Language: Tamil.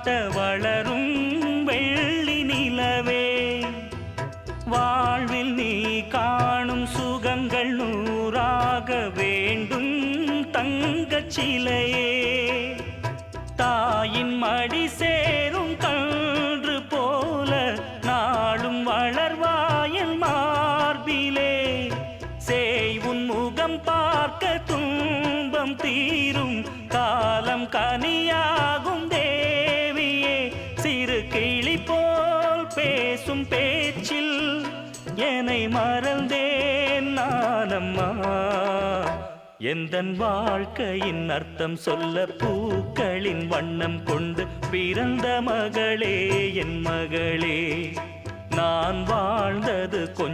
காட்ட வளரும் வெள்ளி நிலவே, வாழ்வில் நீ காணும் சுகங்கள் நூறாக வேண்டும் தங்கச் சிலையே. தாயின் மடி சேரும் கன்று போல நாளும் வளர்வாயல் மார்பிலே, சேய் உன் முகம் பார்க்க துன்பம் தீரும் காலம் கனியாகும் தேவியே. சிறு கிளி போல் பேசும் பேச்சில் என்னை மறந்தேன் நானம்மா. எந்தன் வாழ்க்கையின் அர்த்தம் சொல்ல பூக்களின் வண்ணம் கொண்டு பிறந்த மகளே, என் மகளே. நான் வாழ்ந்தது கொஞ்சம்